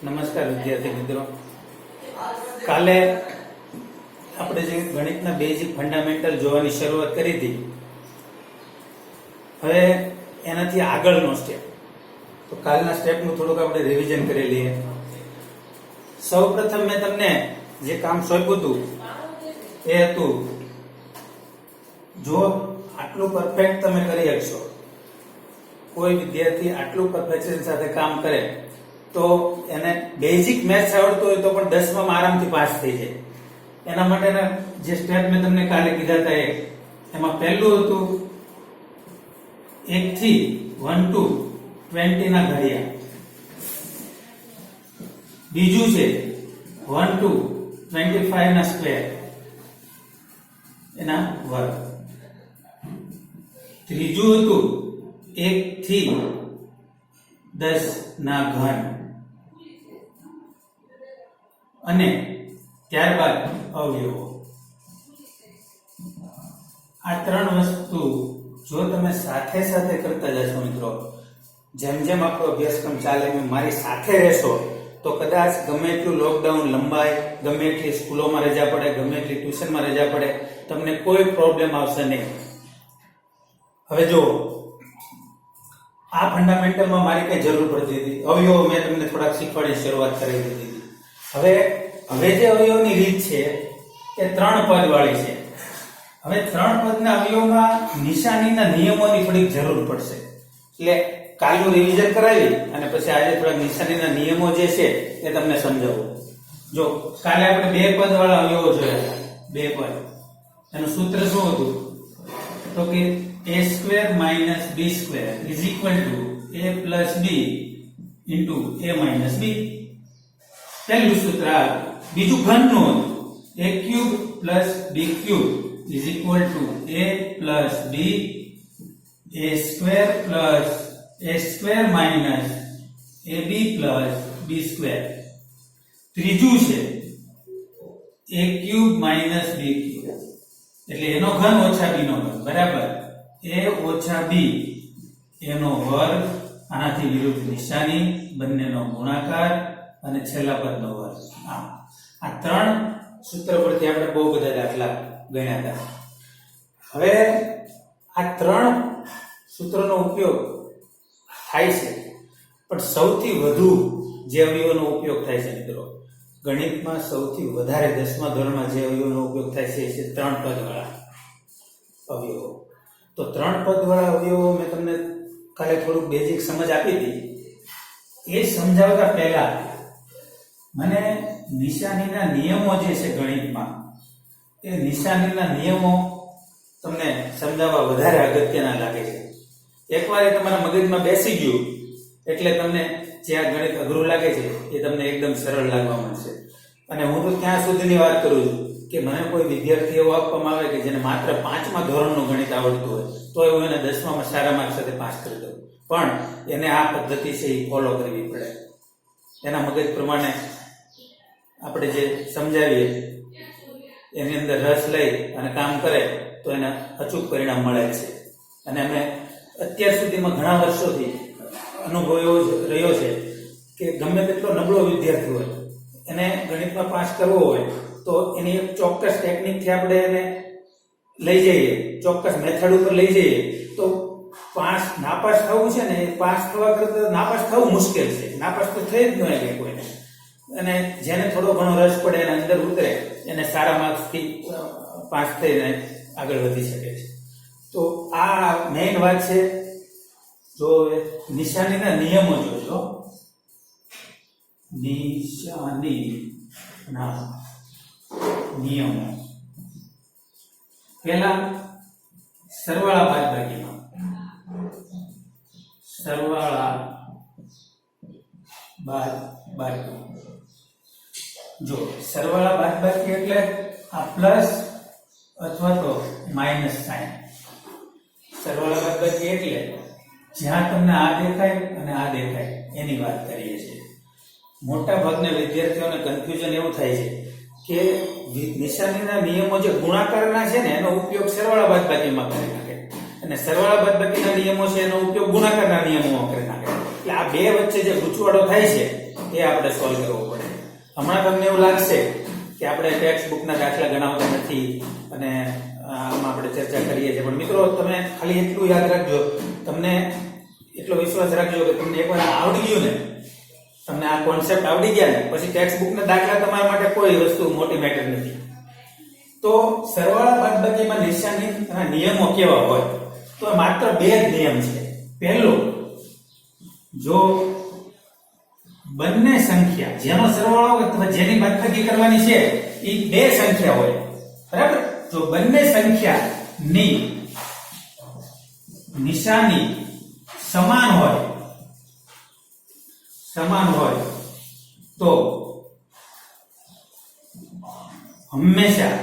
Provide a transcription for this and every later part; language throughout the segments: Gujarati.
નમસ્કાર વિદ્યાર્થી મિત્રો, કાલે આપણે જે ગણિતના બેઝિક ફંડામેન્ટલ જોવાની શરૂઆત કરી હતી, હવે એનાથી આગળનો સ્ટેપ, તો કાલના સ્ટેપનું થોડુંક આપણે રિવિઝન કરી લઈએ. સૌપ્રથમ મેં તમને જે કામ સોંપ્યું હતું એ હતું, જો આટલું પરફેક્ટ તમે કરી શકશો, કોઈ વિદ્યાર્થી આટલું પરફેક્શન સાથે કામ કરે તો એને બેઝિક મેથ્સ આવડતું હોય તો પણ 10માં આરામથી પાસ થઈ જાય. એના માટેના જે સ્ટેપ મેં તમને કાલે કીધા હતા એમાં પહેલું હતું 1 થી 1 to 20 ના ઘડિયા, બીજું છે 1 to 25 ના સ્ક્વેર એના વર્ગ, ત્રીજું હતું 1 થી 10 ના ઘન, અને ત્યારબાદ અવયવો. આ ત્રણ વસ્તુ જો તમે સાથે સાથે કરતા જશો મિત્રો, જેમ જેમ આપણો અભ્યાસક્રમ ચાલે એમ મારી સાથે રહેશો તો કદાચ ગમે એટલું લોકડાઉન લંબાય, ગમે એટલી સ્કૂલોમાં રજા પડે, ગમે એટલી ટ્યુશનમાં રજા પડે, તમને કોઈ પ્રોબ્લેમ આવશે નહીં. હવે જો આ ફંડામેન્ટલમાં મારી કઈ જરૂર પડતી હતી, અવયવો મેં તમને થોડાક શીખવાડી શરૂઆત કરી દીધી. હવે જે અવયવની રીત છે એ 3 પદ વાળી છે. હવે 3 પદના અવયવમાં નિશાનીના નિયમોની થોડીક જરૂર પડશે, એટલે કાલનું રિવિઝન કરાવી અને પછી આજે થોડા નિશાનીના નિયમો જે છે એ તમને સમજાવું. જો કાલે આપણે 2 પદ વાળા અવયવો જોયા, 2 પદ, એનું સૂત્ર શું હતું તો કે a² - b² = a + b * a - b. પહેલું સૂત્ર આ. બીજું ઘનનું હતું a³ + b³ = a + b, a² - ab + b². ત્રીજું છે a³ - b³ એટલે એનો ઘન ઓછા b નો ઘન બરાબર a - b એનો વર્ગ, આનાથી વિરુદ્ધ નિશાની, બંનેનો ગુણાકાર અને છેલ્લા પદનો વર્ગ. આ 3 સૂત્ર પરથી આપણે બહુ બધા દાખલા ગણ્યા હતા. હવે આ 3 સૂત્રોનો ઉપયોગ થાય છે, પણ સૌથી વધુ જે અવયવોનો ઉપયોગ થાય છે મિત્રો, ગણિતમાં સૌથી વધારે 10મા ધોરણમાં જે અવયવોનો ઉપયોગ થાય છે એ છે 3 પદ વાળા અવયવો. તો 3 પદ વાળા અવયવો મેં તમને કાલે થોડુંક બેઝિક સમજ આપી હતી. એ સમજાવતા પહેલા મને નિશાનીના નિયમો જે છે ગણિતમાં, એ નિશાનીના નિયમો તમને સમજાવવા વધારે અગત્યના લાગે છે. એકવાર એ તમારા મગજમાં બેસી ગયું એટલે તમને જે આ ગણિત અઘરું લાગે છે એ તમને એકદમ સરળ લાગવા મળશે. અને હું તો ત્યાં સુધીની વાત કરું છું કે મને કોઈ વિદ્યાર્થી એવો આપવામાં આવે કે જેને માત્ર 5મા ધોરણનું ગણિત આવડતું હોય તો હું એને 10માં સારા માર્ક સાથે પાસ કરી દઉં, પણ એને આ પદ્ધતિ છે એ ફોલો કરવી પડે. એના મગજ પ્રમાણે આપણે જે સમજાવીએ એની અંદર રસ લઈ અને કામ કરે તો એને અચૂક પરિણામ મળે છે. અને અમે અત્યાર સુધીમાં ઘણા વર્ષોથી અનુભવ એવો રહ્યો છે કે ગમે તેટલો નબળો વિદ્યાર્થી હોય, એને ગણિતમાં પાસ કરવો હોય તો એની એક ચોક્કસ ટેકનિકથી આપણે એને લઈ જઈએ, ચોક્કસ મેથડ ઉપર લઈ જઈએ તો નાપાસ થવું છે ને એ પાસ થવા કરતાં નાપાસ થવું મુશ્કેલ છે. નાપાસ તો થઈ જ ન હોય કોઈને, અને જેને થોડો ઘણો રસ પડે એના અંદર ઉતરે એને સારા માર્ક્સથી પાસ થઈને આગળ વધી શકે છે. તો આ મેઇન વાત છે. જો નિશાનીના નિયમો જોજો, નિશાનીના નિયમો. પહેલા સરવાળા બાદબાકીમાં, સરવાળા બાદબાકી. જો સરવાળા બાદબાકી એટલે આ પ્લસ અથવા તો માઇનસ સાઇન. સરવાળા બાદબાકી એટલે જ્યાં તમને આ દેખાય અને આ દેખાય એની વાત કરીએ છીએ. મોટા ભાગના વિદ્યાર્થીઓને કન્ફ્યુઝન એવું થાય છે કે નિશાનીના નિયમો જે ગુણાકારના છે ને એનો ઉપયોગ સરવાળા બાદબાકીમાં કરી નાખે, અને સરવાળા બાદબાકીના નિયમો છે એનો ઉપયોગ ગુણાકારના નિયમોમાં કરી નાખે. એટલે આ બે વચ્ચે જે ગૂંચવાડો થાય છે એ આપણે સોલ્વ કરવો પડે. હમણાં તમને એવું લાગશે કે આપણે ટેક્સ્ટ બુકના દાખલા ગણાવતા નથી અને આમાં આપણે ચર્ચા કરીએ છીએ, પણ મિત્રો તમે ખાલી એટલું યાદ રાખજો, તમને એટલો વિશ્વાસ રાખજો કે તમને એકવાર આવડી ગયું ને, તમને આ કોન્સેપ્ટ આવડી ગયા ને, પછી ટેક્સ્ટ બુકના દાખલા તમારા માટે કોઈ વસ્તુ મોટી મેટર નથી. તો સરવાળા બાદબાકીમાં નિશાનીના નિયમો કેવા હોય? તો માત્ર બે જ નિયમ છે. પહેલો, જો બંને સંખ્યા જેનો સરવાળો અથવા જેની બાદબાકી કરવાની છે એ બે સંખ્યા હોય, બરાબર? જો બંને સંખ્યાની નિશાની સમાન હોય તો હંમેશા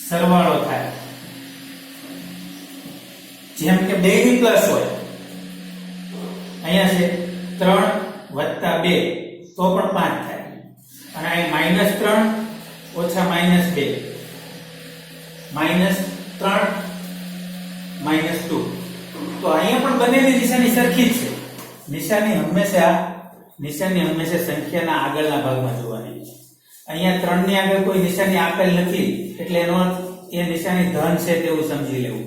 સરવાળો થાય. જેમ કે 2 ની પ્લસ હોય, અહીંયા છે 3 + 2 તો પણ 5 થાય, અને અહીં -3 - -2 -3 -2, તો અહીંયા પણ બંનેની નિશાની સરખી જ છે. નિશાની હંમેશા સંખ્યાના આગળના ભાગમાં જોવાની છે. અહીંયા 3 ની આગળ કોઈ નિશાની આપેલ નથી એટલે એનો અર્થ એ નિશાની ધન છે તેવું સમજી લેવું.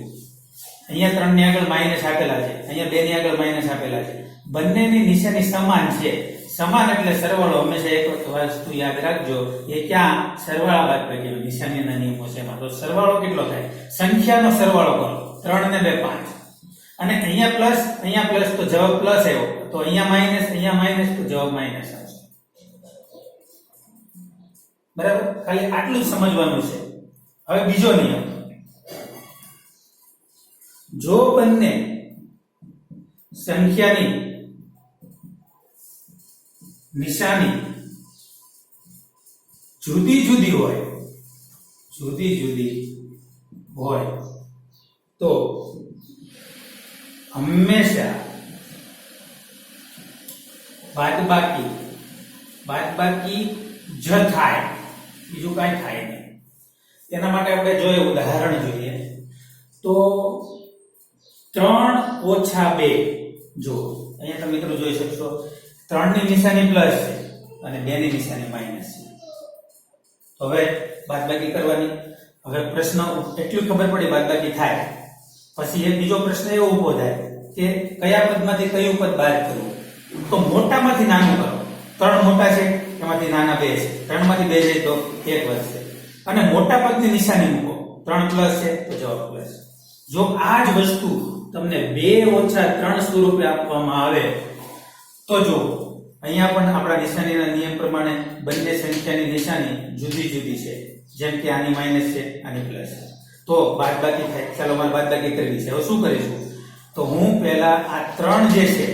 અહીંયા 3 ની આગળ માઈનસ આપેલા છે, અહીંયા 2 ની આગળ માઈનસ આપેલા છે. બંનેની નિશાની સમાન છે. સમાન એટલે સરવાળો. હંમેશા એક વસ્તુ યાદ રાખજો, એ ક્યાં સરવાળા બાદબાકી નિશાનીના નિયમો છે એમાં. તો સરવાળો કેટલો થાય? સંખ્યાનો સરવાળો કરો. 3 ને 2 5, અને અહીંયા પ્લસ તો જવાબ પ્લસ આવ્યો, તો અહીંયા માઈનસ તો જવાબ માઈનસ આવશે. બરાબર? ખાલી આટલું જ સમજવાનું છે. હવે બીજો નિયમ, જો બંને સંખ્યાની નિશાની જુદી જુદી હોય તો હંમેશા બાદબાકી જ થાય, બીજું કાંઈ થાય નહીં. એના માટે આપણે જોઈએ ઉદાહરણ જોઈએ તો 3 - 2, જો અહીંયા તમે મિત્રો જોઈ શકશો 3 ની નિશાની પ્લસ છે અને 2 ની નિશાની માઈનસ છે. તો હવે બાદબાકી કરવાની. હવે પ્રશ્ન એટલું ખબર પડી બાદબાકી થાય, પછી એક બીજો પ્રશ્ન એવો ઊભો થાય કે કયા પદમાંથી કયું પદ બાદ કરવું? તો મોટામાંથી નાનું કરો. 3 મોટા છે, એમાંથી નાના 2 છે. 3 માંથી 2 જાય તો 1 વધશે, અને મોટા પદની નિશાની મૂકો. 3 પ્લસ છે તો જવાબ પ્લસ. જો આ જ વસ્તુ તમને 2 - 3 સ્વરૂપે આપવામાં આવે તો જો અહીંયા પણ આપણા નિશાનીના નિયમ પ્રમાણે બંને સંખ્યાની નિશાની જુદી જુદી છે. જેમ કે આની માઈનસ છે, આની પ્લસ છે, તો બાદબાકી થાય. ચાલો મારે બાદબાકી કરવી છે. હવે શું કરીશું? તો હું પહેલા આ 3 જે છે,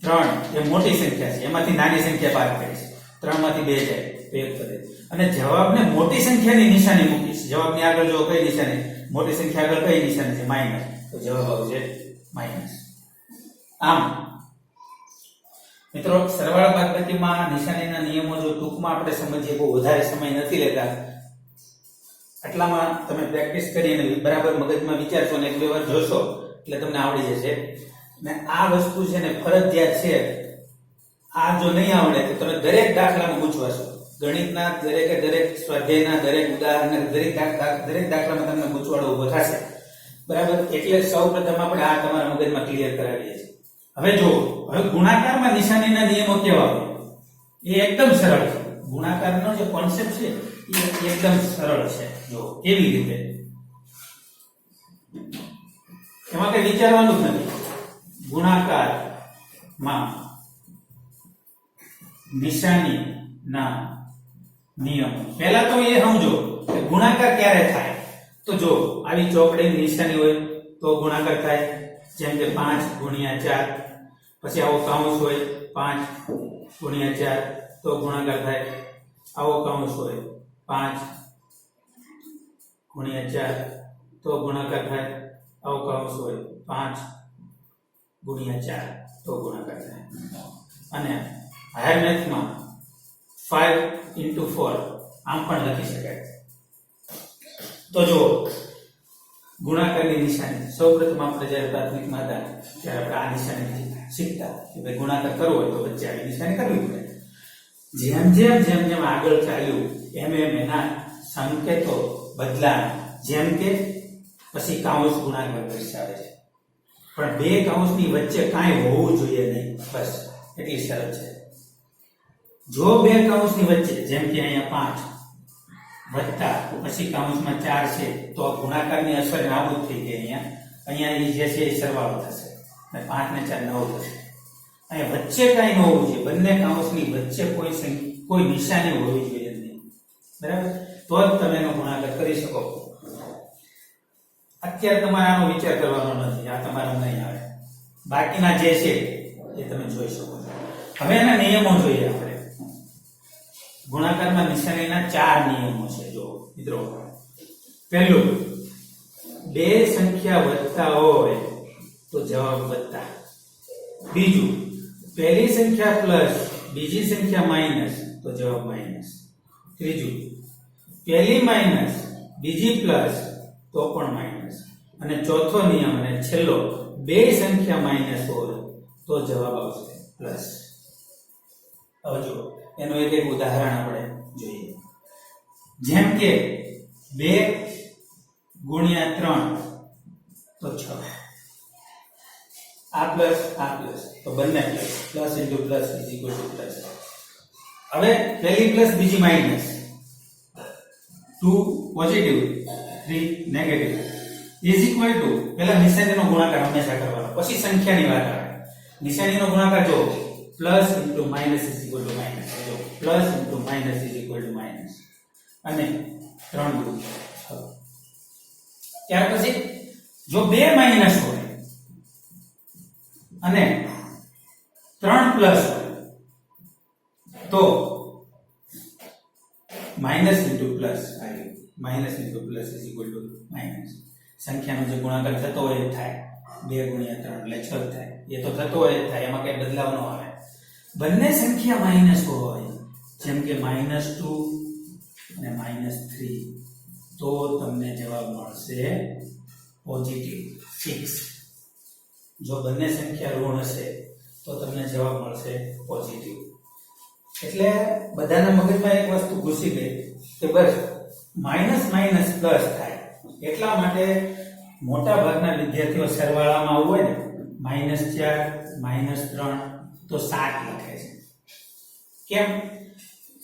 3 એ મોટી સંખ્યા છે, એમાંથી નાની સંખ્યા બાદ કરીશ. 3 માંથી 2 જાય તો 1 વધે, અને જવાબને મોટી સંખ્યાની નિશાની મૂકીશ. જવાબની આગળ જો કઈ નિશાની, મોટી સંખ્યા આગળ કઈ નિશાની છે? માઈનસ, તો જવાબ આવશે માઈનસ. આમ મિત્રો, સરવાળા બાદબાકીમાં નિશાનીના નિયમો જો ટૂંકમાં આપણે સમજીએ, બહુ વધારે સમય નથી લેતા, આટલામાં તમે પ્રેક્ટિસ કરીને બરાબર મગજમાં વિચારશો ને 1-2 વાર જોશો એટલે તમને આવડી જશે. ને આ વસ્તુ છે ને ફરજિયાત છે. આ જો નહીં આવડે તો તમે દરેક દાખલામાં ગૂંચવાશો. ગણિતના દરેક સ્વાધ્યાયના દરેક ઉદાહરણ, દરેક દાખલામાં તમને ગૂંચવાડો ઉભો થશે. બરાબર? એટલે સૌપ્રથમ આપણે આ તમારા મગજમાં ક્લિયર કરાવીએ છીએ. હવે જો ગુણાકારમાં નિશાનીના નિયમો કેવા હોય? એ એકદમ સરળ છે. ગુણાકારનો જે કોન્સેપ્ટ છે એ એકદમ સરળ છે. જો કેવી રીતે, એમાં કઈ વિચારવાનું જ નથી. ગુણાકારમાં નિશાનીના નિયમો, પહેલા તો એ સમજો કે ગુણાકાર ક્યારે થાય. તો જો આવી ચોકડીની નિશાની હોય તો ગુણાકાર થાય. જેમ કે 5 × 4, પછી આવો કૌંસ હોય 5 × 4 તો ગુણાકાર થાય. આવો કૌંસ હોય 5 × 4 તો ગુણાકાર થાય. આવો કૌંસ હોય 5 × 4 તો ગુણાકાર થાય. અને હાયર મેથમાં 5 × 4 આમ પણ લખી શકાય. તો જો ગુણાકારની નિશાની સૌપ્રથમ આપણે જ્યારે પ્રાથમિકમાં હતા ત્યારે આપણે આ નિશાની શીખતા કે ભાઈ ગુણાકાર કરવો હોય તો વચ્ચે આવી નિશાની કરવી પડે. જેમ આગળ ચાલ્યું એમ એના સંકેતો બદલા, જેમ કે પછી કાઉન્સ ગુણાકાર દર્શાવે છે, પણ બે કાઉન્સની વચ્ચે કાંઈ હોવું જોઈએ નહીં, બસ એટલી શરત છે. જો બે કાઉન્સની વચ્ચે, જેમ કે અહીંયા 5 વત્તા પછી કાઉન્સમાં 4 છે, તો ગુણાકારની અસર નાબૂદ થઈ ગઈ. અહીંયા એ જે છે એ સરવાળો થશે અને 5 ને 4 9 થશે. અહીંયા વચ્ચે કાંઈ ન હોવું જોઈએ, બંને કાઉન્સની વચ્ચે કોઈ નિશાની હોવી જોઈએ નહીં, બરાબર? તો જ તમે એનો ગુણાકાર કરી શકો. અત્યારે તમારે આનો વિચાર કરવાનો નથી, આ તમારે નહીં આવે. બાકીના જે છે એ તમે જોઈ શકો છો. હવે એના નિયમો જોઈએ આપણે. ગુણાકારમાં નિશાનીના 4 નિયમો છે. જો મિત્રો, પહેલું, બે સંખ્યા વધતા હોય તો જવાબ વધતા. બીજું, પહેલી સંખ્યા પ્લસ બીજી સંખ્યા માઇનસ તો જવાબ માઇનસ. ત્રીજું, પહેલી માઇનસ બીજી પ્લસ તો પણ માઇનસ. અને ચોથો નિયમ અને છેલ્લો, બે સંખ્યા માઇનસ હોય તો જવાબ આવશે પ્લસ. હવે જો એનું એક ઉદાહરણ આપણે જોઈએ. જેમ કે 2 ગુણ્યા 3 તો 6. આ પ્લસ તો બંને plus into plus is equal two plus. હવે પહેલી પ્લસ બીજી minus, 2 positive 3 negative is equal two, પહેલા નિશાનીનો ગુણાકાર હંમેશા કરવાનો, પછી સંખ્યાની વાત આવે. નિશાનીનો ગુણાકાર જો plus into minus is equal to minus, જો plus into minus is equal to minus, અને 3 દુ 6. ત્યાર પછી જો બે માઇનસ હોય અને 3 પ્લસ હોય તો માઇનસ ઇન્ટુ પ્લસ આવ્યું. Minus into plus is equal to minus. સંખ્યાનો જે ગુણાકાર થતો હોય એ થાય. 2 ગુણ્યા 3 એટલે 6 થાય. એ તો થતો હોય એ થાય, એમાં કઈ બદલાવ ન આવે. બંને સંખ્યા માઇનસ હોય, જેમ કે -2 અને -3, તો તમને જવાબ મળશે પોઝિટિવ 6. જો બંને સંખ્યા ઋણ હશે તો તમને જવાબ મળશે પોઝિટિવ. એટલે બધાના મગજમાં એક વસ્તુ ઘૂસી ગઈ કે બસ માઇનસ માઇનસ પ્લસ થાય. એટલા માટે મોટા ભાગના વિદ્યાર્થીઓ સરવાળામાં આવું હોય ને, -4 -3 તો 7 લખે છે. કેમ?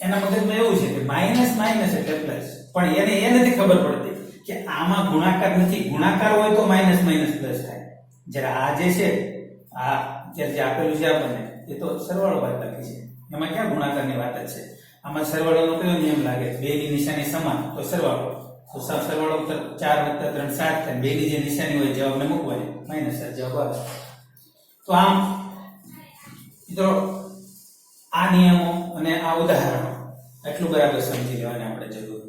એના મગજમાં એવું છે કે માઇનસ માઇનસ એટલે પ્લસ, પણ એને એ નથી ખબર પડતી કે આમાં ગુણાકાર નથી. ગુણાકાર હોય તો માઇનસ માઇનસ પ્લસ થાય. જ્યારે આ જે છે, આ જે આપેલું છે આપણને, એ તો સરવાળો વાત લખી છે, એમાં ક્યાં ગુણાકારની વાત જ છે. આમાં સરવાળાનો કયો નિયમ લાગે? બે ની નિશાની સમાન તો સરવાળો, તો સરવાળો 4 + 3 7 થાય. બે ની જે નિશાની હોય જવાબને મૂકવાની, -7 જવાબ આવે. તો આમ મિત્રો આ નિયમો અને આ ઉદાહરણો એટલું બરાબર સમજી લેવાની આપણે જરૂર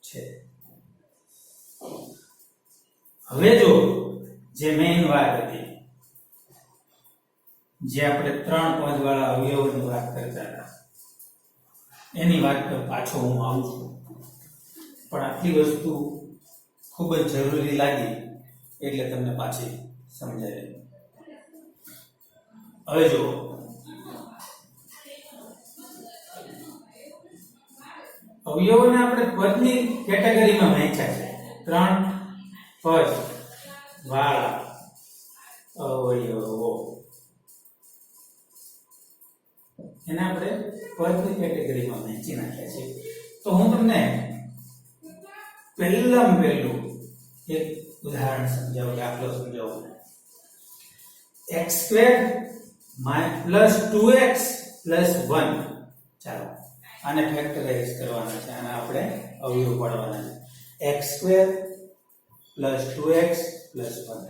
છે. હવે જો જે મેઇન વાત હતી, જે આપણે 3 પદ વાળા અવયવોની વાત કરતા હતા, એની વાત પર પાછો હું આવું છું. પણ આટલી વસ્તુ ખૂબ જ જરૂરી લાગી એટલે તમને પાછી સમજાવી. હવે જો અવયવોને આપણે પદની કેટેગરીમાં વહેંચ્યા છે. 3 પદ વાળા અવયવો, એને આપણે પદની કેટેગરીમાં વહેંચી નાખ્યા છે. તો હું તમને પહેલું એક ઉદાહરણ સમજાવું, દાખલો સમજાવું. x² + 2x + 1. ચાલો આને ફેક્ટરાઇઝ કરવાના છે, આને આપણે અવયવ પાડવાના છે. x² + 2x + 1.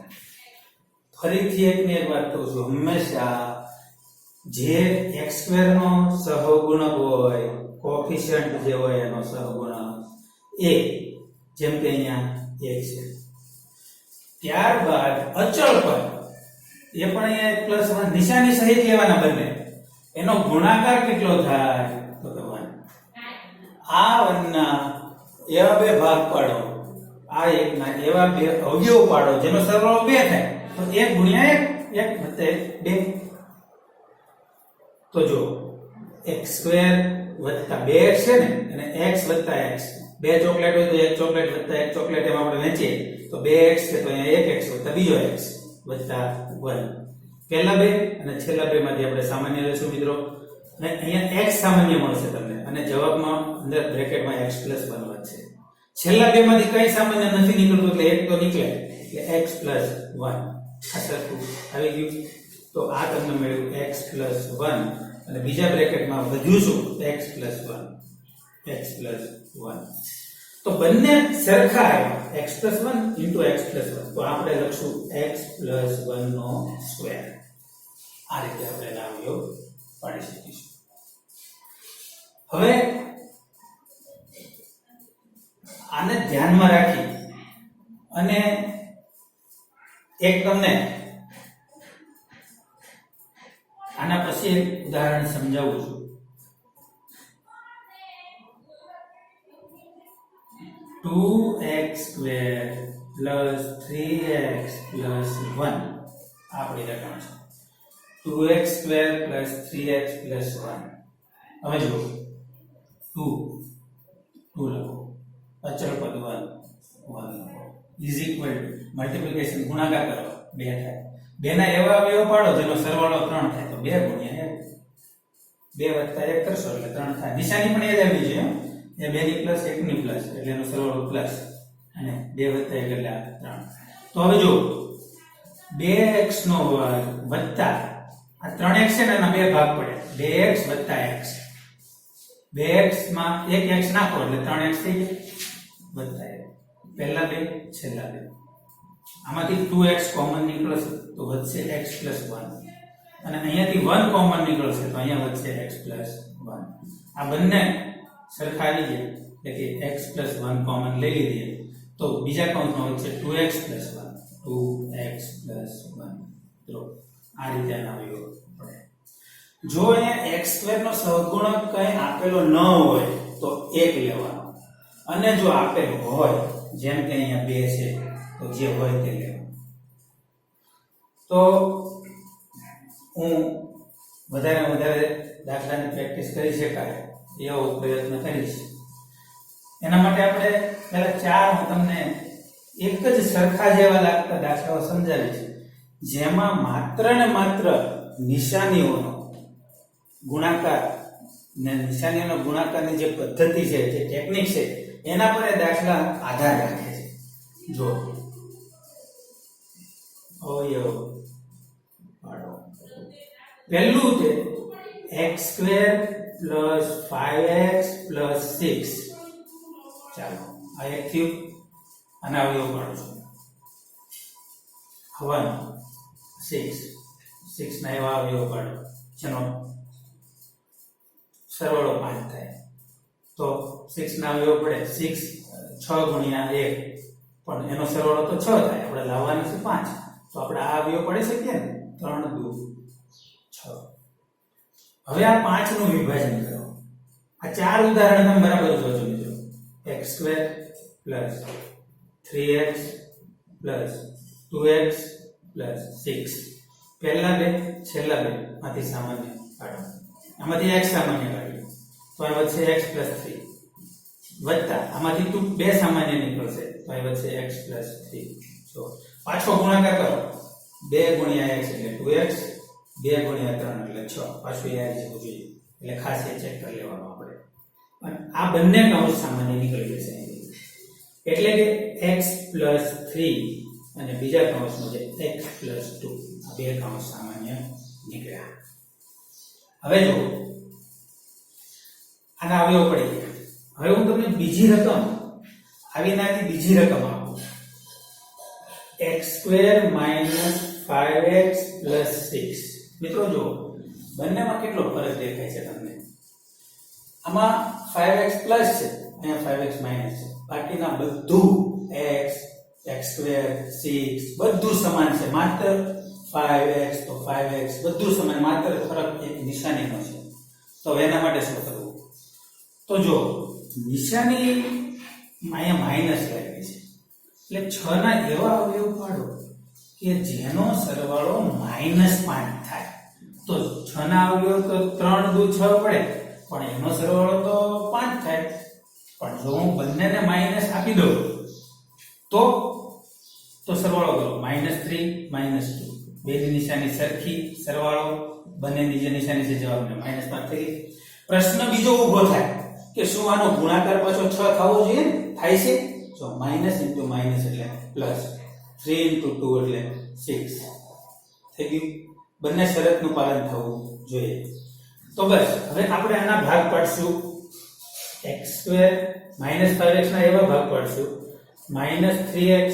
ફરીથી એક વાત કહું છું, હંમેશા જે x² નો સહગુણક હોય, કોએફિશિયન્ટ જે હોય એનો સહગુણક a, જેમ કે અહીંયા 1 છે. ત્યારબાદ અચળ પદ, એ પણ અહીંયા +1 નિશાની સહિત લેવાના બંને. એનો ગુણાકાર કેટલો થાય તો 1. આ 1 ના એવા બે ભાગ પાડો, આ એકના એવા બે અવયવ પાડો જેનો સરવાળો 2 થાય તો 1 ગુણ્યા 1 1 વત્તા 2. તો જો x² વત્તા 2x છે ને અને x વત્તા x, બે ચોકલેટ હોય તો એક ચોકલેટ વત્તા એક ચોકલેટ એમાં આપણે વહેંચીએ તો 2x છે તો અહીંયા 1x વત્તા બીજો x વત્તા 1. પહેલા બે અને છેલ્લા બે માંથી આપણે સામાન્ય લેશું મિત્રો, અને અહીંયા x સામાન્ય મળશે તમને અને જવાબમાં અંદર બ્રેકેટમાં x + 1 વધશે. છેલ્લા બે માંથી કઈ સામાન્ય નથી નીકળતું એટલે એક તો નીકળે એટલે x + 1 આ સરખું આવી ગયું. તો આ તમને મળ્યું x + 1 અને બીજા બ્રેકેટમાં વધ્યું શું x + 1 x + 1. તો બંને સરખા આવ્યા x + 1 x + 1. તો આપણે લખશું x + 1 નો સ્ક્વેર. આ રીતે આપણે નામયો પાડી શકીશું. હવે આને ધ્યાનમાં રાખી અને એક તમને આના પછી એક ઉદાહરણ સમજાવું છું. 2x² + 3x + 1 આપણી રકમ છે. 2x² + 3x + 1. હવે જુઓ 2 લખો, અચળ પદ 1 લખો, ઇઝ ઇક્વલ ટુ મલ્ટીપ્લિકેશન ગુણાકાર કરો 2 થાય. 2 ના એવા અવયવ પાડો જેનો સરવાળો 3 થાય તો 2 ગુણ્યા 1 2 વત્તા 1 કરશો એટલે 3 થાય. નિશાની પણ એ જ આવી છે, એ 2 ની પ્લસ 1 ની પ્લસ એટલે એનો સરવાળો પ્લસ અને 2 વત્તા 1 એટલે 3. તો હવે જો 2x નો વર્ગ વત્તા આ 3x છે ને એના બે ભાગ પડે 2x વત્તા x. 2x માં 1x નાખો એટલે 3x થઈ જાય વત્તા 1. પહેલા બે છેલ્લા બે. આમાંથી 2x કોમન નીકળશે તો વધશે x + 1 અને અહીંયાથી 1 કોમન નીકળશે તો અહીંયા વધશે x + 1. આ બંને સરખા આવી ગયા એટલે કે x + 1 કોમન લઈ લીધી તો બીજા કૌંસમાં વધશે 2x + 1 2x + 1. તો આ રીતે આનાવ્યો પડે. જો અહીંયા x² નો સહગુણક કઈ આપેલો ન હોય તો 1 લેવાનો અને જો આપેલો હોય જેમ કે અહીંયા 2 છે તો જે હોય તે લેવાનું. તો હું વધારે દાખલાની પ્રેક્ટિસ કરી શકાય એવો પ્રયત્ન કરીશ. એના માટે આપણે પહેલા 4 હું તમને એક જ સરખા જેવા લાગતા દાખલાઓ સમજાવીશ જેમાં માત્ર ને માત્ર નિશાનીઓનો ગુણાકાર ને નિશાનીઓનો ગુણાકારની જે પદ્ધતિ છે જે ટેકનિક છે એના પર એ દાખલા આધાર રાખે છે. જો અવયવ પાડો, પહેલું છે x² + 5x + 6. ચાલો આ એક થયું અને અવયવ પાડો છું 1 6 ના એવા અવયવ પાડો જેનો સરવાળો 5 થાય. તો 6 ના અવયવ પડે 6 ગુણ્યા 1 પણ એનો સરવાળો તો 6 થાય. આપણે લાવવાનો છે 5 તો આપણે આ અવયવ પડી શકીએ ને 3 2 6. હવે આ 5 નું વિભાજન કરો. આ 4 ઉદાહરણ તમે બરાબર જોજો મિત્રો. x² + 3x + 2x + 6. પહેલા બે છેલ્લા બે માંથી સામાન્ય કાઢો. આમાંથી x સામાન્ય કાઢ્યો તો આ વધશે x + 3 વત્તા આમાંથી 2 સામાન્ય નીકળશે તો આ વધશે x + 3. જો પાછો ગુણાકાર કરો 2 ગુણ્યા x એટલે 2x 2 ગુણ્યા 3 એટલે 6. પાછું એ આવી જવું જોઈએ એટલે ખાસ એ ચેક કરી લેવાનું આપણે. અને આ બંને કૌંસ સામાન્ય નીકળી જશે એટલે કે x + 3 અને બીજા કૌંસમાં જે x + 2 આ બે કૌંસ સામાન્ય નીકળ્યા. હવે જો આના અવયવ પડી ગયા. હવે હું તમને બીજી રકમ આવી નાની બીજી રકમ આપું x² - 5x + 6. મિત્રો જો બંનેમાં કેટલો ફરક દેખાય છે તમને. આમાં 5x પ્લસ છે અહીંયા 5x માઈનસ છે. બાકીના બધું x x² 6 બધું સમાન છે. માત્ર 5x તો 5x બધું સમાન, માત્ર ફરક એક નિશાનીનો છે. તો એના માટે શું કરવું? તો જો નિશાની અહીંયા માઈનસ લાગી છે એટલે 6 ના એવા અવયવ પાડો કે જેનો સરવાળો -5 થાય. તો 6 ના અવયવ તો 3 દુ 6 પડે, પણ એનો સરવાળો તો 5 થાય. પણ જો હું બંનેને માઈનસ આપી દઉં તો સરવાળો કરો -3 -2 બેની નિશાની સરખી, સરવાળો બંનેની જે નિશાની છે જવાબને -5 થઈ. પ્રશ્ન બીજો ઊભો થાય કે શું આનો ગુણાકાર પાછો 6 થવો જોઈએ ને? થાય છે. જો માઈનસ ઇન્ટુ માઈનસ એટલે પ્લસ, 3 ઇન્ટુ 2 એટલે 6 થઈ ગયું. બંને શરતનું પાલન થવું જોઈએ. તો બસ હવે આપણે આના ભાગ પાડશું. x2 -5x ના એવા ભાગ પાડશું -3x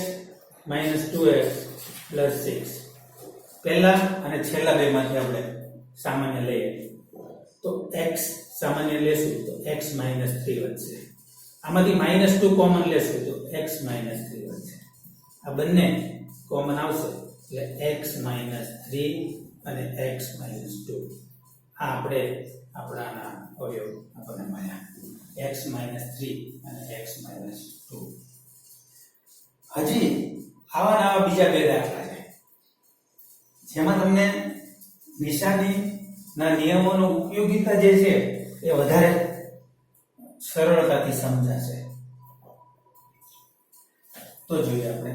-2x 6. પહેલા અને છેલ્લા બે માંથી આપણે સામાન્ય લઈએ તો x સામાન્ય લેશું તો x -3 વધશે. આમાંથી -2 કોમન લેશું તો x -3 વધશે. આ બંને કોમન આવશે એટલે x -3 અને x -2 આ આપણે આપણાના અવયવ આપણને મળ્યા x -3 અને x -2. હજી આવા બીજા બે દાખલા છે જેમાં તમને નિશાનીના નિયમોનો ઉપયોગિતા જે છે એ વધારે સરળતાથી સમજાશે. તો જોઈએ આપણે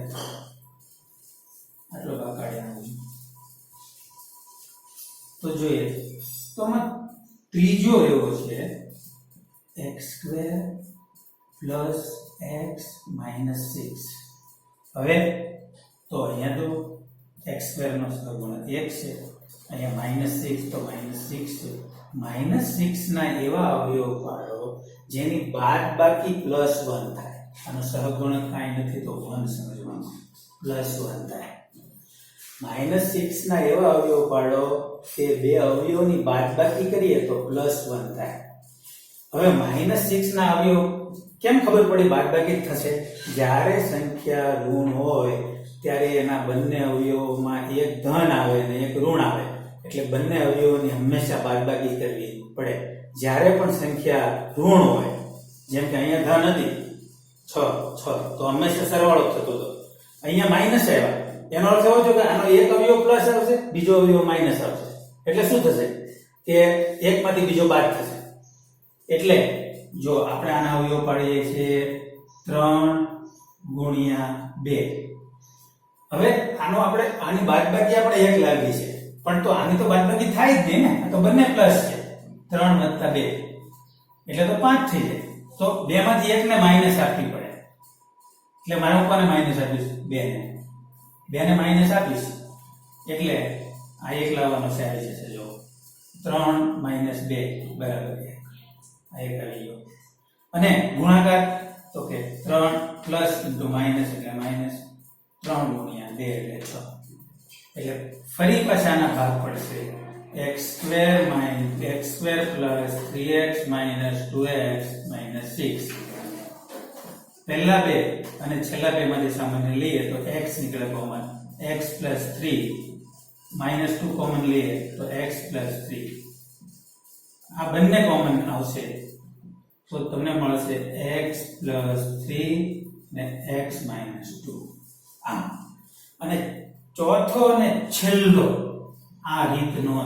આટલો ભાગ કાઢ્યા. તો જોઈએ તો આમાં ત્રીજો એવો છે x2 + x -6. હવે તો અહીંયા તો x2 નો સહગુણક 1 છે, અહીંયા -6 તો -6 છે. -6 ના એવા અવયવ પાડો જેની બાદબાકી +1 થાય. આનો સહગુણક કાંઈ નથી તો 1 સમજવાનું, +1 થાય. -6 ના એવા અવયવ પાડો કે બે અવયવોની બાદબાકી કરીએ તો +1 થાય. હવે -6 ના અવયવ કેમ ખબર પડી બાદબાકી થશે? જ્યારે સંખ્યા ઋણ હોય ત્યારે એના બંને અવયવોમાં એક ધન આવે અને એક ઋણ આવે, એટલે બંને અવયવોની હંમેશા બાદબાકી કરવી પડે. જ્યારે પણ સંખ્યા ઋણ હોય, જેમ કે અહીંયા ધન હતી 6 તો હંમેશા સરવાળો થતો હતો. અહીંયા માઈનસ આવ્યા, એનો અર્થ એવો છે કે આનો એક અવયવ પ્લસ આવશે, બીજો અવયવ માઈનસ આવશે. એટલે શું થશે કે એકમાંથી બીજો બાદ થશે. એટલે જો આપણે આના અવયવ પાડીએ છીએ 3 × 2. હવે આની બાદબાકી આપણે 1 લાવી છે, પણ તો આની તો બાદબાકી થાય જ નહીં ને, આ તો બંને પ્લસ છે. 3 + 2 એટલે તો 5 થઈ જાય. તો 2 માંથી 1 ને માઈનસ આપવી પડે. એટલે મારે કોને માઈનસ આપીશ? 2 ને. 2 ને માઈનસ આપીશ એટલે આ 1 લાવવાનો છે આવી જશે. જો 3 - 2 બરાબર 1. આ 1 આવી ગયો. અને ગુણાકાર તો કે 3 પ્લસ ઇન્ટુ માઈનસ એટલે માઈનસ, 3 × 2 એટલે 6. એટલે ફરી પાછાના ભાગ પડશે x2 + 3x - 2x - 6. પહેલા બે અને છેલ્લા બે માંથી સામાન્ય લઈએ તો x નીકળે કોમન, x + 3 -2 કોમન લઈએ તો x + 3. આ બંને કોમન આવશે તો તમને મળશે x + 3 ને x -2. આમ અને ચોથો અને છેલ્લો આ રીતનો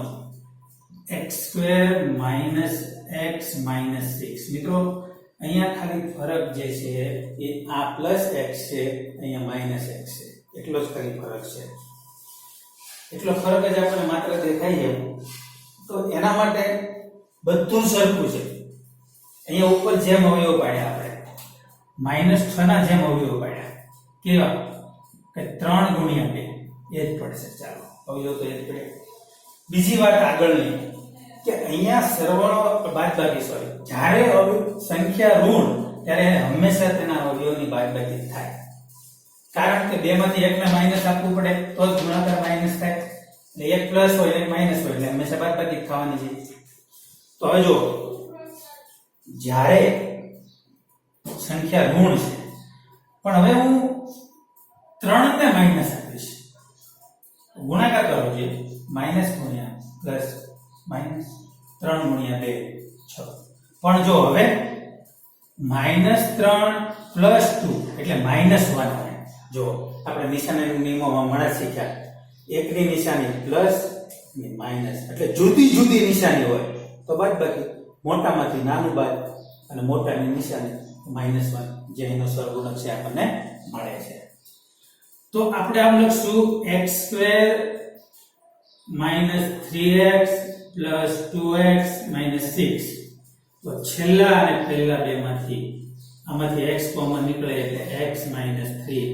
x2 - x -6. મિત્રો અહીંયા ખાલી ફરક જે છે એ આ +x છે, અહીંયા -x છે, એટલો જ ખાલી ફરક છે. એટલો ફરક જ આપણને માત્ર દેખાય છે. તો એના માટે બધું સરખું છે. અહીંયા ઉપર જેમ અવયવ પાડ્યા આપણે -6 ના જેમ અવયવ પાડ્યા કેવા કે 3 × 2 એ જ પડશે. ચાલો અવયવ તો એ જ પડે. બીજી વાત આગળની કે અહીંયા સરવાળો બાદબાકી જ્યારે સંખ્યા ઋણ ત્યારે હંમેશા તેના અવયવની બાદબાકી થાય. કારણ કે 2 માંથી 1 ને માઈનસ આપવું પડે તો જ ગુણાકાર માઈનસ થાય. એટલે 1 પ્લસ હોય ને 1 માઈનસ હોય એટલે હંમેશા બાદબાકી થવાની છે. તો હવે જો જ્યારે સંખ્યા ઋણ છે પણ હવે હું 3 ને માઈનસ આપીશ, ગુણાકાર કરો છે માઈનસ ગુણ્યા પ્લસ માઈનસ 3 × 2 6. પણ જો હવે -3 + 2 એટલે -1 આવે. જો આપણે નિશાનીના નિયમોમાં હમણાં શીખ્યા એકની નિશાની પ્લસ અને માઇનસ એટલે જુદી જુદી નિશાની હોય તો બાદબાકી મોટામાંથી નાનું બાદ અને મોટાની નિશાની -1 જે એનો સહગુણક છે આપણને મળે છે તો આપણે આમ લખશું x² - 3x + 2x - 6 તો છેલ્લા અને પહેલા બેમાંથી આમાંથી x કોમન નીકળે એટલે x - 3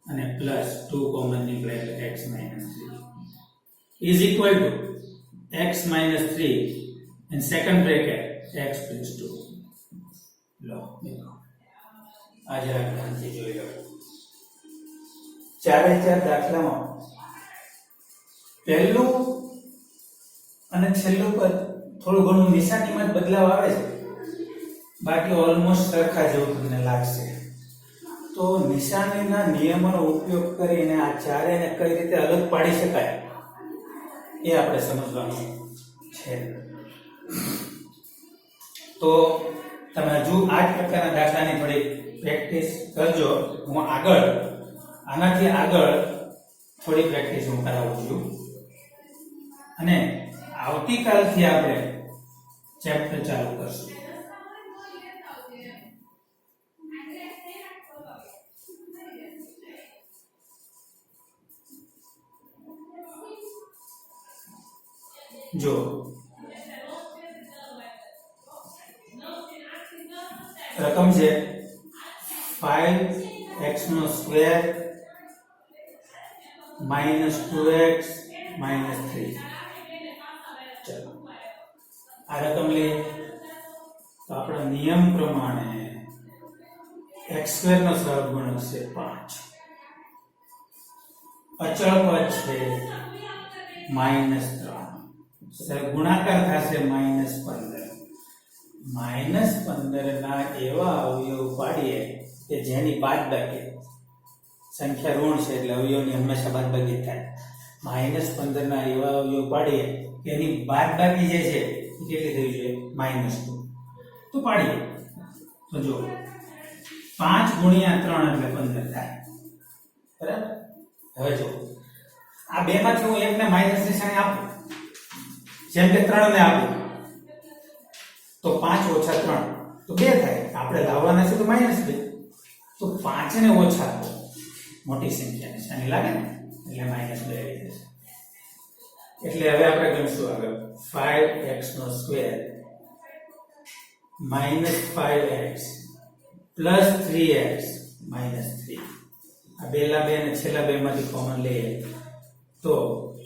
અને +2 કોમન નીકળે એટલે x - 3 is equal to x - 3 in second bracket x + 2 લો મિત્રો આ જરા ધ્યાનથી જોઈ લો ચારે ચાર દાખલામાં પહેલું અને છેલ્લું પદ થોડું ઘણું નિશાનીમાં જ બદલાવ આવે છે બાકી ઓલમોસ્ટ સરખા જેવું તમને લાગશે તો નિશાનીના નિયમોનો ઉપયોગ કરીને આ ચારેયને કઈ રીતે અલગ પાડી શકાય એ આપણે સમજવાનું છે તો તમે હજુ આ પ્રકારના દાખલાની થોડી પ્રેક્ટિસ કરજો હું આનાથી આગળ થોડી પ્રેક્ટિસ હું કરાવું છું અને આવતીકાલથી આપણે ચેપ્ટર ચાલુ કરશું જો રકમ છે 5x² - 2x - 3 ચલો આ રકમ લે તો આપણા નિયમ પ્રમાણે x² નો સહગુણક છે 5 અચળ પદ છે -3 ગુણાકાર થશે -15 -15 ના એવા અવયવ પાડીએ કે જેની બાદબાકી સંખ્યા ઋણ છે એટલે અવયવની હંમેશા બાદબાકી થાય -15 ના એવા અવયવ પાડીએ કે એની બાદબાકી જે છે એ કેટલી થવી જોઈએ -2 તો પાડીએ તો જો 5 × 3 એટલે 15 થાય બરાબર હવે જો આ બે માંથી હું એકને માઈનસ નિશાની આપું જેમ કે 3 ને આપું તો 5 - 3 તો 2 થાય આપણે લાવવાના છે તો -2 તો 5 ને ઓછા મોટી સંખ્યા નિશાની લાગે ને એટલે -2 આવી જશે એટલે હવે આપણે ગણશું આગળ 5x² - 5x + 3x - 3 આ બેલા બે અને છેલ્લા બે માંથી કોમન લઈએ તો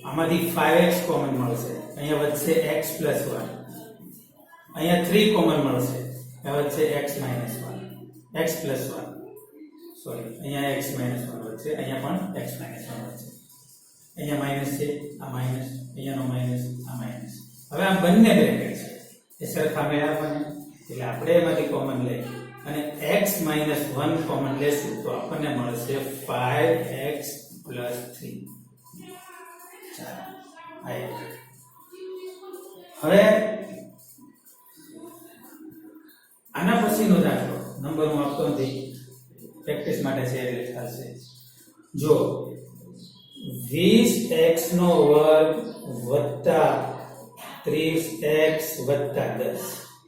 આમાંથી 5x કોમન મળશે અહીંયા વધશે x + 1 અહીંયા 3 કોમન મળશે આ વધશે x - 1 x + 1 સોરી અહીંયા x - 1 વધશે અહીંયા પણ x - 1 વધશે અહીંયા માઈનસ છે આ માઈનસ અહીંયાનો માઈનસ આ માઈનસ હવે આ બંને બ્રેકેટ છે એ સરખા મેળવવાના એટલે આપણે એમાંથી કોમન લઈએ અને x - 1 કોમન લેશું તો આપણને મળશે 5x + 3 ચાલો હવે આના પછીનો દાખલો નંબર હું આપતો નથી પ્રેક્ટિસ માટે છે એટલે ચાલશે જો 20x² + 30x + 10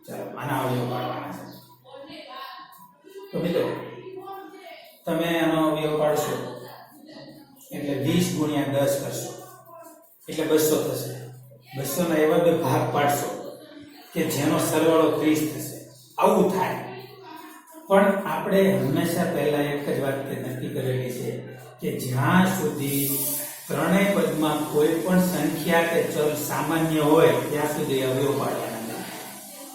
ચાલો આના અવયવ પાડવાના છે તો મિત્રો તમે આનો અવયવ પાડશો એટલે 20 × 10 કરશો એટલે 200 થશે 200 ના એવા બે ભાગ પાડશો કે જેનો સરવાળો 30 થશે આવું થાય પણ આપણે હંમેશા પહેલા એક જ વાત નક્કી કરેલી છે કે જ્યાં સુધી ત્રણેય પદમાં કોઈ પણ સંખ્યા કે ચલ સામાન્ય હોય ત્યાં સુધી અવયવ પાડવાના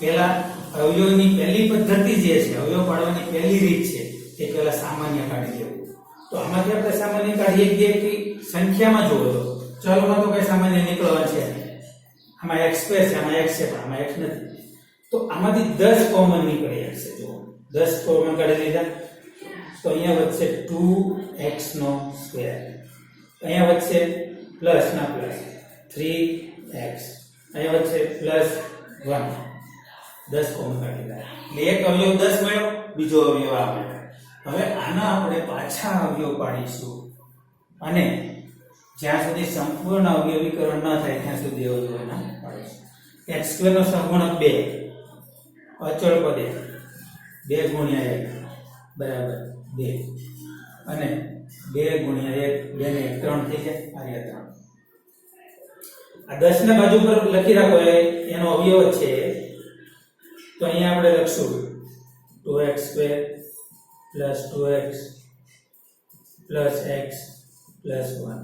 પહેલા અવયવની પહેલી પદ્ધતિ જે છે અવયવ પાડવાની પહેલી રીત છે કે પહેલા સામાન્ય કાઢી લેવું તો આમાંથી આપણે સામાન્ય કાઢીએ કે સંખ્યામાં જોવો તો ચલમાં તો કઈ સામાન્ય નીકળવા છે આમાં x² છે આમાં x છે પણ આમાં x નથી તો આમાંથી 10 કોમન નીકળી જશે જો 10 કોમન કાઢી લીધા તો અહીંયા વધશે 2x² અહીંયા વધશે પ્લસ ના પ્લસ 3x અહીંયા વધશે +1 10 કોમન કાઢી લીધા એટલે એક અવયવ 10 મળ્યો બીજો અવયવ આ મળ્યો હવે આના આપણે પાછા અવયવ પાડીશું અને જ્યાં સુધી સંપૂર્ણ અવયવીકરણ ન થાય ત્યાં સુધી અવયવોના પાડીશું. x² નો સહગુણક 2 અચળ પદે 2 ગુણ્યા 1 બરાબર 2 અને 2 ગુણ્યા 1 2 ને 3 થઈ જાય આ 3. આ 10 ને બાજુ પર લખી રાખો એનો અવયવ છે તો અહીંયા આપણે લખશું 2x² + 2x + x + 1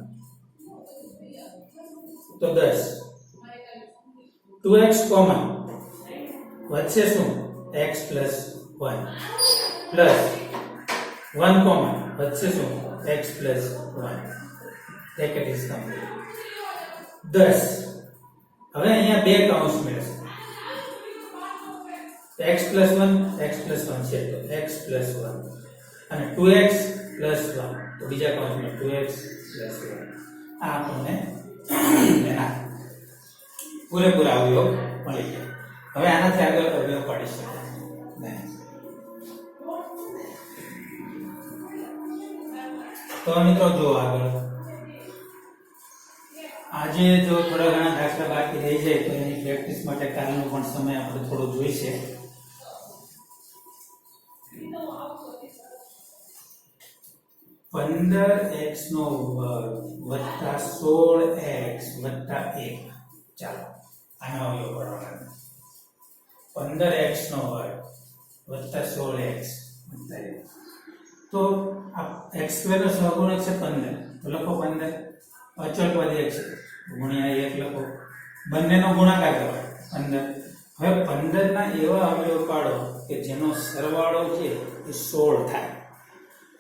તો 10 2x કોમન વચ્ચે શું x + 1 પ્લસ 1 કોમન વચ્ચે શું x + 1 બ્રેકેટ ઇઝ કમ્પ્લીટ 10 હવે અહીંયા બે કૌંસ મળશે x + 1 x + 1 છે તો x + 1 અને 2x + 1 તો બીજા કૌંસમાં 2x + 1 આ આપણને એના પૂરેપૂરા અવયવ મળી ગયા. હવે આનાથી આગળ અવયવ પાડી શકાય નહીં. તો મિત્રો જો આગળ આજે જો થોડા ઘણા દાખલા બાકી રહી જાય તો એની પ્રેક્ટિસ માટે કાલનો પણ સમય આપણે થોડો જોઈશે. $15x² + 16x + 1 ચાલો આનો અવયવ પાડવાનો. 15x² + 16x + 1 તો આ x² નો સહગુણક છે 15 તો લખો 15 અચળ પદ 1 છે ગુણ્યા 1 લખો બંનેનો ગુણાકાર કરો 15. હવે 15 ના એવા અવયવ પાડો કે જેનો સરવાળો છે એ 16 થાય.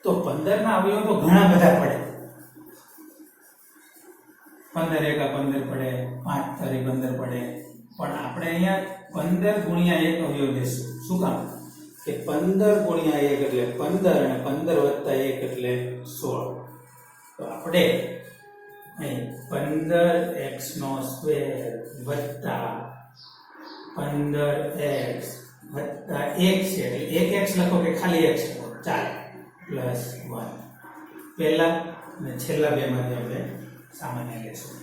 તો 15 ના અવયવ તો ઘણા બધા પડે 15 એકા 15 પડે 5 તારી 15 પડે પણ આપણે અહીંયા 15 ગુણ્યા 1 અવયવ લેશું. શું કામ કે 15 ગુણ્યા 1 એટલે 15 અને 15 વત્તા 1 એટલે 16. તો આપણે અહીં 15x² વત્તા 15x વત્તા 1 છે એટલે 1x લખો કે ખાલી x લખો ચાલે પ્લસ 1 પહેલા અને છેલ્લા બે માંથી આપણે સામાન્ય લેશું.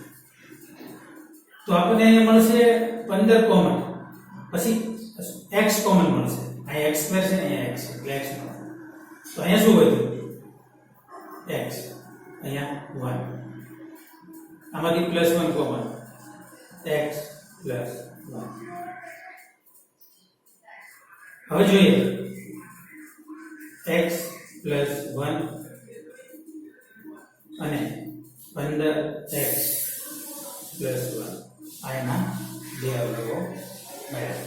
તો આપણને અહીંયા મળશે 15 કોમન પછી x કોમન મળશે. અહીં x² છે ને અહીંયા x એટલે x મળશે. તો અહીંયા શું વધ્યું x અહીંયા 1 આમાંથી +1 કોમન x + 1. હવે જોઈએ x + 1 અને 15x + 1 આ એના બે અવયવો મળ્યા.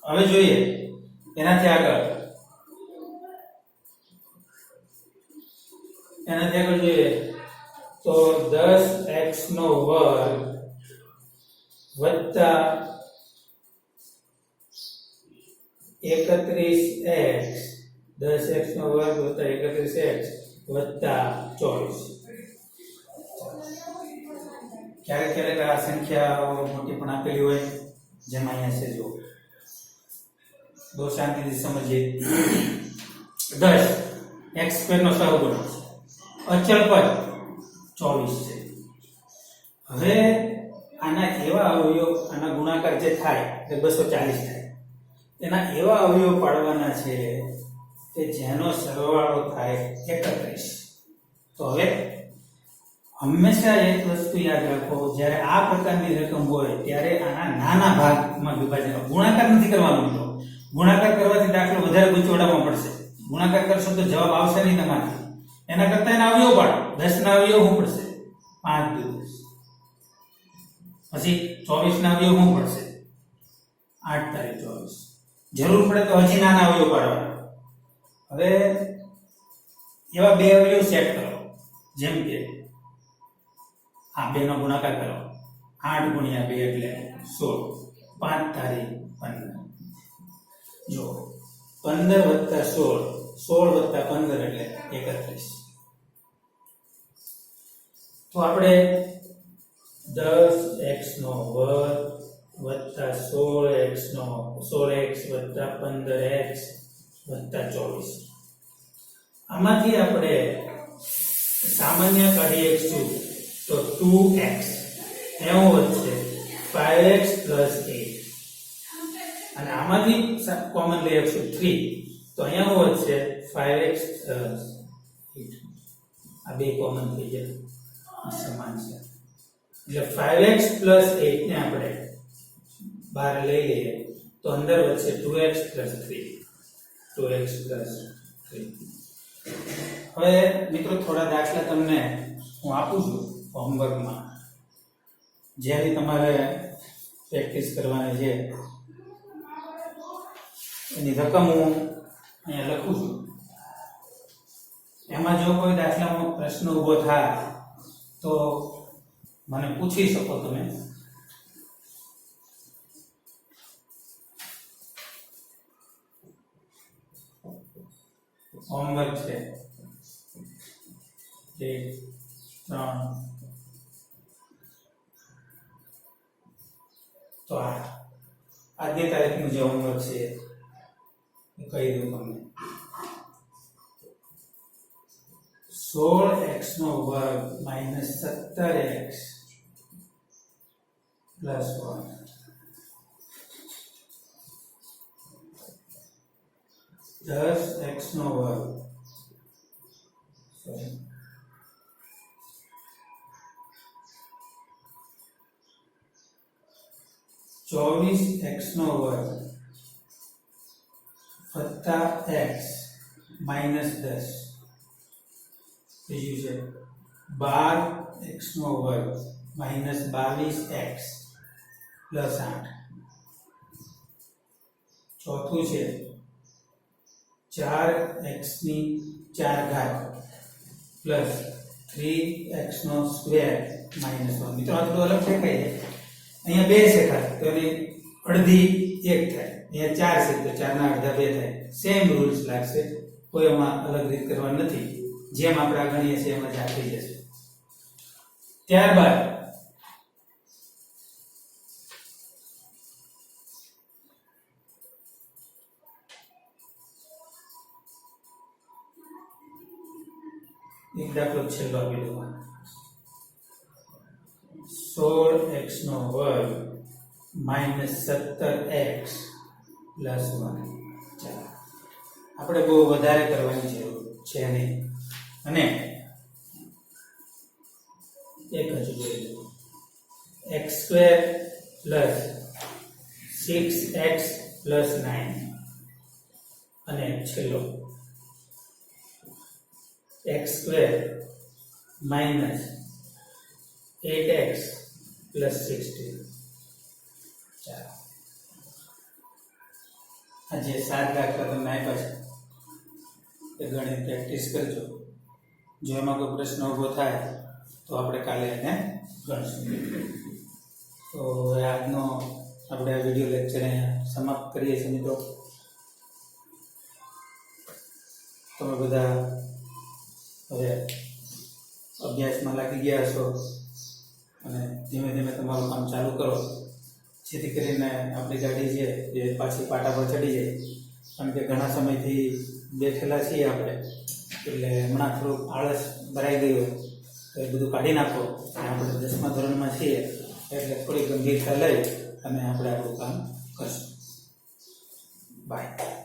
હવે જોઈએ એનાથી આગળ જોઈએ તો 10x² વત્તા 31x 10x² વત્તા 31x વત્તા 24. ક્યારેક આ સંખ્યા મોટી પણ આપેલી હોય જેમાં અહીંયા છે જો દો શાંતિથી સમજીએ. 10 x² નો સહગુણક અચળ પદ 24 છે. હવે આના એવા અવયવ આના ગુણાકાર જે થાય એ 240 થાય. એના એવા અવયવ પાડવાના છે કે જેનો સરવાળો થાય 31. તો હવે હંમેશા એક વસ્તુ યાદ રાખો, જ્યારે આ પ્રકારની રકમ હોય ત્યારે આના નાના ભાગમાં વિભાજન ગુણાકાર નથી કરવાનો. મિત્રો ગુણાકાર કરવાથી દાખલો વધારે ગૂંચવડામાં પડશે. ગુણાકાર કરશો તો જવાબ આવશે નહીં તમારે. એના કરતા એના અવયવ પાડો. 10 ના અવયવ શું પડશે 5 × 10 પછી 24 ના અવયવ શું પડશે 8 તારીખ 24. જરૂર પડે તો હજી નાના અવયવ પાડવાના. હવે એવા બે અવયવ સેટ કરો જેમ કે આ બે નો ગુણાકાર કરો 8 × 2 એટલે 16 5 તારીખ 15. જો 15 + 16 16 + 15 એટલે 31. તો આપણે 10x² વત્તા 16x + 15x વત્તા 24. આમાંથી આપણે સામાન્ય કાઢી શકશું તો 2x એનો વધશે 5x પ્લસ 8 અને આમાંથી કોમન લઈ શકશું 3 તો અહીંયા વધશે 5x 8 આ બે કોમન થઈ જાય સમાન છે એટલે 5x પ્લસ 8 ને આપણે બહાર લઈ લઈએ તો અંદર વધશે 2x પ્લસ 3 2x પ્લસ 3. હવે મિત્રો થોડા દાખલા તમને હું આપું છું હોમવર્કમાં જ્યારે તમારે પ્રેક્ટિસ કરવાની છે એની રકમ હું અહીંયા લખું છું. એમાં જો કોઈ દાખલામાં પ્રશ્ન ઊભો થાય તો મને પૂછી શકો તમે. હોમવર્ક છે 1 3 તો આજની તારીખનું જે હોમવર્ક છે એ કહી દઉં તમને. 16x નો વર્ગ માઇનસ 17x પ્લસ 1 10x નો વર્ગ sorry 24x નો વર્ગ વત્તા x માઇનસ 10. ત્રીજું છે 12x નો વર્ગ માઇનસ 22x પ્લસ 8. ચોથું છે 4x ની 4 ઘાત પ્લસ 3x નો સ્ક્વેર માઇનસ 1. મિત્રો આ થોડું અલગ દેખાય છે. અહીંયા 2 છે ખાલી તો એની અડધી 1 થાય. અહીંયા 4 છે તો 4 ના અડધા 2 થાય. સેમ રૂલ્સ લાગશે, કોઈ એમાં અલગ રીત કરવાની નથી. જેમ આપણે આ ગણીએ છીએ એમ જ આ થઈ જશે. ત્યારબાદ એક દાખલો છેલ્લો આપી દઉં. 16x નો વર્ગ માઇનસ 17x પ્લસ 1. ચાલો આપણે બહુ વધારે કરવાની જરૂર છે નહીં અને એક હજુ જોઈ લો x² પ્લસ 6x પ્લસ 9 અને છેલ્લો x² માઇનસ 8x પ્લસ 16. ચાલો આજે 7 દાખલા તમને આપ્યા છે એ ગણિત પ્રેક્ટિસ કરજો. જો એમાં કોઈ પ્રશ્ન ઊભો થાય તો આપણે કાલે એને ગણશું. તો આજનો આપણે આ વિડીયો લેક્ચર અહીંયા સમાપ્ત કરીએ છીએ મિત્રો. તમે બધા હવે અભ્યાસમાં લાગી ગયા હશો અને ધીમે ધીમે તમારું કામ ચાલુ કરો જેથી કરીને આપણી ગાડી છે એ પાછી પાટા પર ચડી જાય. કારણ કે ઘણા સમયથી બેઠેલા છીએ આપણે એટલે હમણાં થોડુંક આળસ ભરાઈ ગયું તો એ બધું કાઢી નાખો. અને આપણે 10મા ધોરણમાં છીએ એટલે થોડી ગંભીરતા લઈ અને આપણે આપણું કામ કરશું. બાય.